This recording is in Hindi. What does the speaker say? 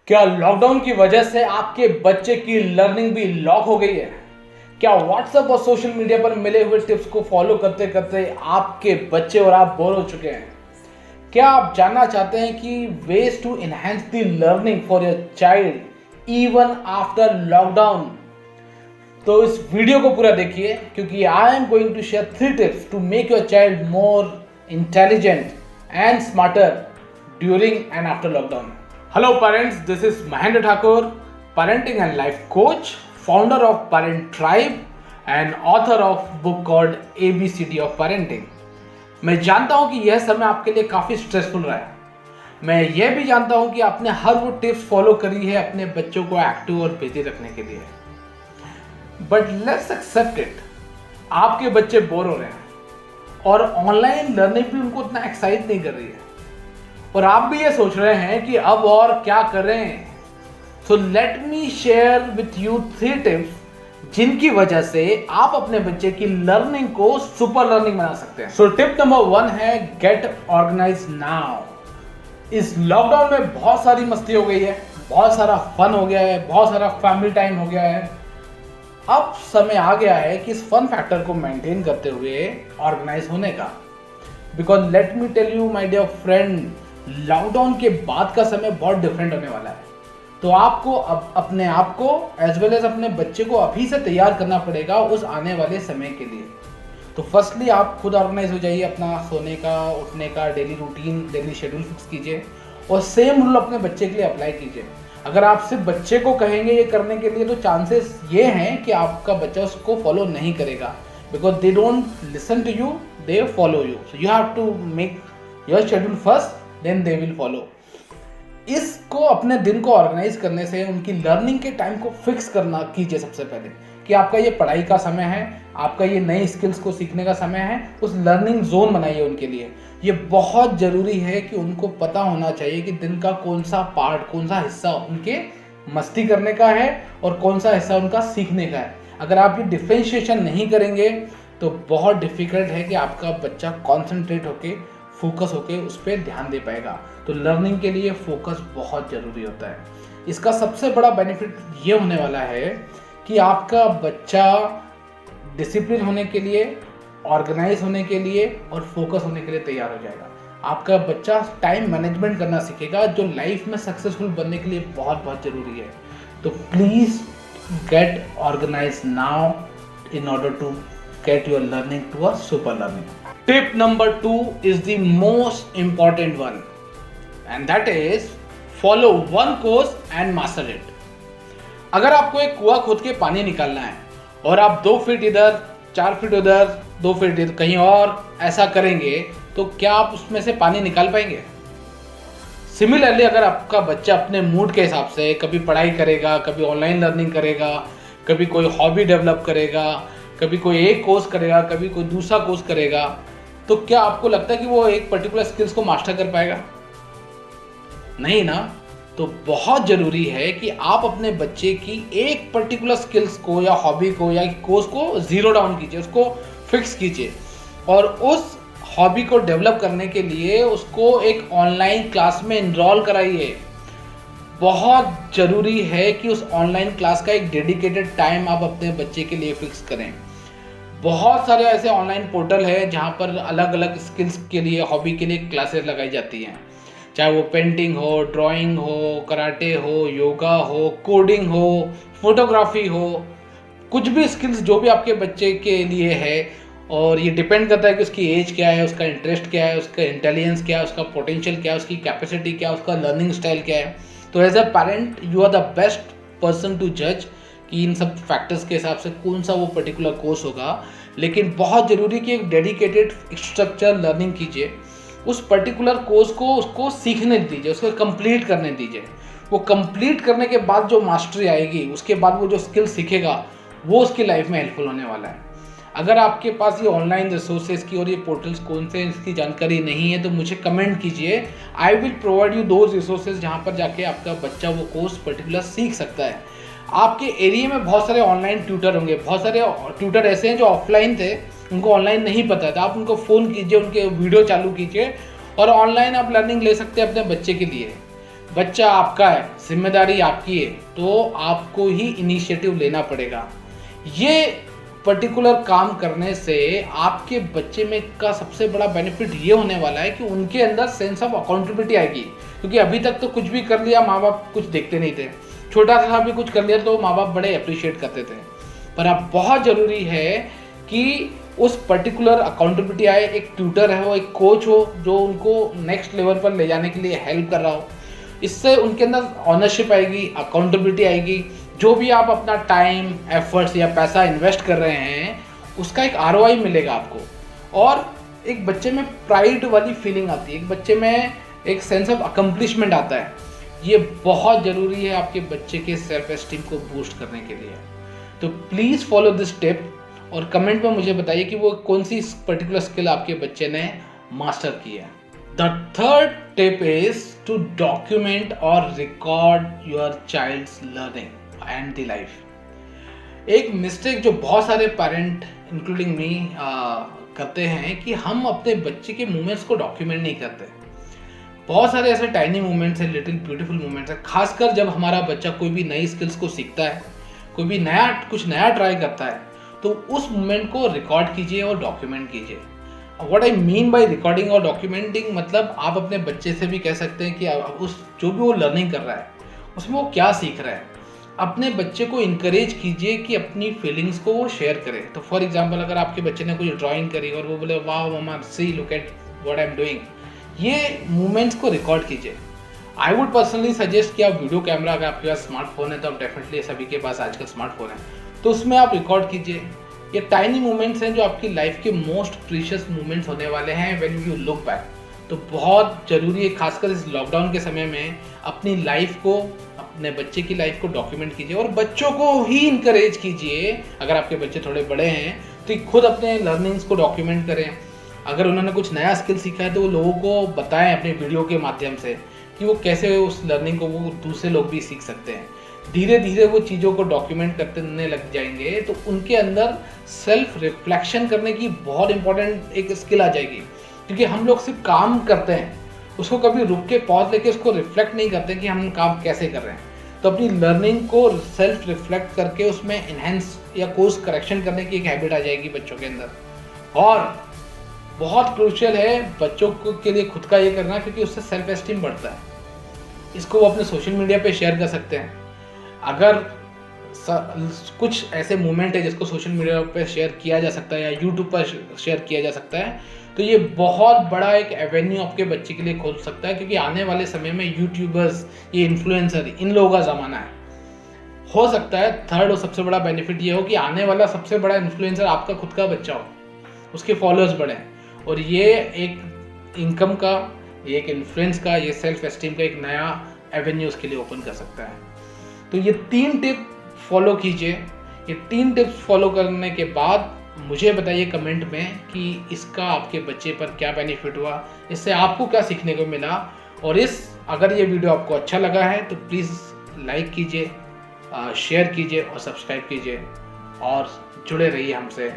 क्या लॉकडाउन की वजह से आपके बच्चे की लर्निंग भी लॉक हो गई है? क्या व्हाट्सएप और सोशल मीडिया पर मिले हुए टिप्स को फॉलो करते करते आपके बच्चे और आप बोर हो चुके हैं? क्या आप जानना चाहते हैं कि ways to enhance the learning for your child even after lockdown? तो इस वीडियो को पूरा देखिए क्योंकि I am going to share 3 tips to make your child more intelligent and smarter during and after lockdown. Hello parents, this is Mahendra Thakur, parenting and life coach, founder of Parent Tribe and author of book called ABCD of Parenting. मैं जानता हूँ कि यह समय आपके लिए काफ़ी स्ट्रेसफुल रहा है. मैं यह भी जानता हूँ कि आपने हर वो टिप्स फॉलो करी है अपने बच्चों को एक्टिव और बिजी रखने के लिए. बट लेट्स एक्सेप्ट इट, आपके बच्चे बोर हो रहे हैं और ऑनलाइन लर्निंग भी उनको उतना एक्साइट नहीं कर रही है और आप भी ये सोच रहे हैं कि अब और क्या करें. So let me share with you 3 tips जिनकी वजह से आप अपने बच्चे की लर्निंग को सुपर लर्निंग बना सकते हैं. सो टिप नंबर 1 है गेट ऑर्गेनाइज नाउ. इस लॉकडाउन में बहुत सारी मस्ती हो गई है, बहुत सारा फन हो गया है, बहुत सारा फैमिली टाइम हो गया है. अब समय आ गया है कि इस फन फैक्टर को मेंटेन करते हुए ऑर्गेनाइज होने का. Because let me tell you my dear friend, lockdown के बाद का समय बहुत डिफरेंट होने वाला है. तो आपको अब अपने आप को एज वेल एज अपने बच्चे को अभी से तैयार करना पड़ेगा उस आने वाले समय के लिए. तो फर्स्टली आप खुद ऑर्गेनाइज हो जाइए. अपना सोने का, उठने का daily routine, daily schedule fix कीजिए और सेम रूल अपने बच्चे के लिए अप्लाई कीजिए. अगर आप सिर्फ बच्चे को कहेंगे ये करने के लिए तो चांसेस ये हैं कि आपका बच्चा उसको फॉलो नहीं करेगा. Because they don't listen to you, they follow you. So you have to make your schedule first, then they will follow. इसको अपने दिन को ऑर्गेनाइज करने से उनकी लर्निंग के टाइम को फिक्स करना कीजिए सबसे पहले कि आपका ये पढ़ाई का समय है, आपका ये नई स्किल्स को सीखने का समय है. उस लर्निंग जोन बनाइए उनके लिए. ये बहुत ज़रूरी है कि उनको पता होना चाहिए कि दिन का कौन सा पार्ट, कौन सा हिस्सा उनके मस्ती करने का है और कौन सा हिस्सा उनका सीखने का है. अगर आप ये डिफ्रेंशिएशन नहीं करेंगे तो बहुत डिफिकल्ट है कि आपका बच्चा कॉन्सेंट्रेट होके, फोकस होके उस पर ध्यान दे पाएगा. तो लर्निंग के लिए फोकस बहुत ज़रूरी होता है. इसका सबसे बड़ा बेनिफिट ये होने वाला है कि आपका बच्चा डिसिप्लिन होने के लिए, ऑर्गेनाइज होने के लिए और फोकस होने के लिए तैयार हो जाएगा. आपका बच्चा टाइम मैनेजमेंट करना सीखेगा जो लाइफ में सक्सेसफुल बनने के लिए बहुत बहुत ज़रूरी है. तो please get organise now in order to get your learning to a super learning. Tip number 2 is the most important one, and that is follow one course and master it. अगर आपको एक कुआं खोद के पानी निकालना है और आप 2 फीट इधर, 4 फीट उधर, 2 फीट इधर कहीं और ऐसा करेंगे तो क्या आप उसमें से पानी निकाल पाएंगे? सिमिलरली अगर आपका बच्चा अपने मूड के हिसाब से कभी पढ़ाई करेगा, कभी ऑनलाइन लर्निंग करेगा, कभी कोई हॉबी डेवलप करेगा, कभी कोई एक कोर्स करेगा, कभी कोई दूसरा कोर्स करेगा, तो क्या आपको लगता है कि वो एक पर्टिकुलर स्किल्स को मास्टर कर पाएगा? नहीं ना. तो बहुत ज़रूरी है कि आप अपने बच्चे की एक पर्टिकुलर स्किल्स को या हॉबी को या कोर्स को ज़ीरो डाउन कीजिए, उसको फिक्स कीजिए और उस हॉबी को डेवलप करने के लिए उसको एक ऑनलाइन क्लास में इनरोल कराइए. बहुत ज़रूरी है कि उस ऑनलाइन क्लास का एक डेडिकेटेड टाइम आप अपने बच्चे के लिए फिक्स करें. बहुत सारे ऐसे ऑनलाइन पोर्टल हैं जहां पर अलग अलग स्किल्स के लिए, हॉबी के लिए क्लासेस लगाई जाती हैं. चाहे वो पेंटिंग हो, ड्राइंग हो, कराटे हो, योगा हो, कोडिंग हो, फोटोग्राफी हो, कुछ भी स्किल्स जो भी आपके बच्चे के लिए है. और ये डिपेंड करता है कि उसकी एज क्या है, उसका इंटरेस्ट क्या है, उसका इंटेलिजेंस क्या है, उसका पोटेंशियल क्या है, उसकी कैपेसिटी क्या है, उसका लर्निंग स्टाइल क्या है. तो as a parent you are the best person to जज कि इन सब फैक्टर्स के हिसाब से कौन सा वो पर्टिकुलर कोर्स होगा. लेकिन बहुत ज़रूरी कि एक डेडिकेटेड स्ट्रक्चर लर्निंग कीजिए. उस पर्टिकुलर कोर्स को उसको सीखने दीजिए, उसको कंप्लीट करने दीजिए. वो कंप्लीट करने के बाद जो मास्टरी आएगी, उसके बाद वो जो स्किल सीखेगा वो उसकी लाइफ में हेल्पफुल होने वाला है. अगर आपके पास ये ऑनलाइन रिसोर्सेज की और ये पोर्टल्स कौन से इसकी जानकारी नहीं है तो मुझे कमेंट कीजिए. I will provide you those resources जहाँ पर जाके आपका बच्चा वो कोर्स पर्टिकुलर सीख सकता है. आपके एरिया में बहुत सारे ऑनलाइन ट्यूटर होंगे, बहुत सारे ट्यूटर ऐसे हैं जो ऑफलाइन थे, उनको ऑनलाइन नहीं पता था. आप उनको फ़ोन कीजिए, उनके वीडियो चालू कीजिए और ऑनलाइन आप लर्निंग ले सकते हैं अपने बच्चे के लिए. बच्चा आपका है, जिम्मेदारी आपकी है, तो आपको ही इनिशिएटिव लेना पड़ेगा। ये पर्टिकुलर काम करने से आपके बच्चे में का सबसे बड़ा बेनिफिट ये होने वाला है कि उनके अंदर सेंस ऑफ अकाउंटेबिलिटी आएगी, क्योंकि अभी तक तो कुछ भी कर लिया माँ बाप कुछ देखते नहीं थे, छोटा सा भी कुछ कर लिया तो माँ बाप बड़े अप्रिशिएट करते थे। पर अब बहुत ज़रूरी है कि उस पर्टिकुलर अकाउंटेबिलिटी आए, एक ट्यूटर है वो, एक कोच हो जो उनको नेक्स्ट लेवल पर ले जाने के लिए हेल्प कर रहा हो। इससे उनके अंदर ऑनरशिप आएगी, अकाउंटेबिलिटी आएगी। जो भी आप अपना टाइम, एफर्ट्स या पैसा इन्वेस्ट कर रहे हैं उसका एक ROI मिलेगा आपको, और एक बच्चे में प्राइड वाली फीलिंग आती है, एक बच्चे में एक सेंस ऑफ अकम्पलिशमेंट आता है। ये बहुत ज़रूरी है आपके बच्चे के सेल्फ एस्टीम को बूस्ट करने के लिए। तो प्लीज़ फॉलो दिस टिप और कमेंट में मुझे बताइए कि वो कौन सी पर्टिकुलर स्किल आपके बच्चे ने मास्टर की है। The third tip is to document और record your child's learning and the life. एक मिस्टेक जो बहुत सारे पेरेंट इंक्लूडिंग मी करते हैं कि हम अपने बच्चे के मूवमेंट्स को डॉक्यूमेंट नहीं करते। बहुत सारे ऐसे टाइनी मूवमेंट्स हैं, लिटिल ब्यूटीफुल मूवमेंट्स हैं, खासकर जब हमारा बच्चा कोई भी नई स्किल्स को सीखता है, कोई भी कुछ नया ट्राई करता है, तो उस मोमेंट को रिकॉर्ड कीजिए और डॉक्यूमेंट कीजिए। What I mean by recording और डॉक्यूमेंटिंग, मतलब आप अपने बच्चे से भी कह सकते हैं कि उस जो भी वो लर्निंग कर रहा है उसमें वो क्या सीख रहा है। अपने बच्चे को इनकरेज कीजिए कि अपनी फीलिंग्स को वो शेयर करे। तो फॉर एग्जांपल, अगर आपके बच्चे ने कोई ड्राइंग करी और वो बोले वाह मम्मा see look at what I am doing, ये मूवमेंट्स को रिकॉर्ड कीजिए। आई वुड पर्सनली सजेस्ट कि आप वीडियो कैमरा, अगर आपके पास स्मार्टफोन है तो आप डेफिनेटली, सभी के पास आजकल स्मार्टफोन है, तो उसमें आप रिकॉर्ड कीजिए। ये टाइनी मूवमेंट्स हैं जो आपकी लाइफ के मोस्ट प्रीशियस मूवमेंट्स होने वाले हैं व्हेन यू लुक बैक। तो बहुत ज़रूरी है, खासकर इस लॉकडाउन के समय में, अपनी लाइफ को, अपने बच्चे की लाइफ को डॉक्यूमेंट कीजिए और बच्चों को ही इनकरेज कीजिए। अगर आपके बच्चे थोड़े बड़े हैं तो खुद अपने लर्निंग्स को डॉक्यूमेंट करें। अगर उन्होंने कुछ नया स्किल सीखा है तो वो लोगों को बताएं अपने वीडियो के माध्यम से कि वो कैसे उस लर्निंग को वो दूसरे लोग भी सीख सकते हैं। धीरे धीरे वो चीज़ों को डॉक्यूमेंट करने लग जाएंगे तो उनके अंदर सेल्फ रिफ्लेक्शन करने की बहुत इंपॉर्टेंट एक स्किल आ जाएगी। क्योंकि हम लोग सिर्फ काम करते हैं, उसको कभी रुक के पॉज लेके उसको रिफ्लेक्ट नहीं करते कि हम काम कैसे कर रहे हैं। तो अपनी लर्निंग को सेल्फ रिफ्लेक्ट करके उसमें इन्हेंस या कोर्स करेक्शन करने की एक हैबिट आ जाएगी बच्चों के अंदर। और बहुत क्रूशियल है बच्चों के लिए खुद का ये करना, क्योंकि उससे सेल्फ एस्टीम बढ़ता है। इसको वो अपने सोशल मीडिया पे शेयर कर सकते हैं। अगर कुछ ऐसे मूवमेंट है जिसको सोशल मीडिया पे शेयर किया जा सकता है या यूट्यूब पर शेयर किया जा सकता है, तो ये बहुत बड़ा एक एवेन्यू आपके बच्चे के लिए खोल सकता है। क्योंकि आने वाले समय में यूट्यूबर्स, ये इन्फ्लुएंसर, इन लोगों का ज़माना है। हो सकता है थर्ड और सबसे बड़ा बेनिफिट ये हो कि आने वाला सबसे बड़ा इन्फ्लुएंसर आपका खुद का बच्चा हो, उसके फॉलोअर्स बढ़े, और ये एक इनकम का, ये एक इन्फ्लुएंस का, ये सेल्फ एस्टीम का एक नया एवेन्यू उसके लिए ओपन कर सकता है। तो ये 3 टिप फॉलो कीजिए। ये 3 टिप्स फॉलो करने के बाद मुझे बताइए कमेंट में कि इसका आपके बच्चे पर क्या बेनिफिट हुआ, इससे आपको क्या सीखने को मिला। और अगर ये वीडियो आपको अच्छा लगा है तो प्लीज़ लाइक कीजिए, शेयर कीजिए और सब्सक्राइब कीजिए और जुड़े रहिए हमसे।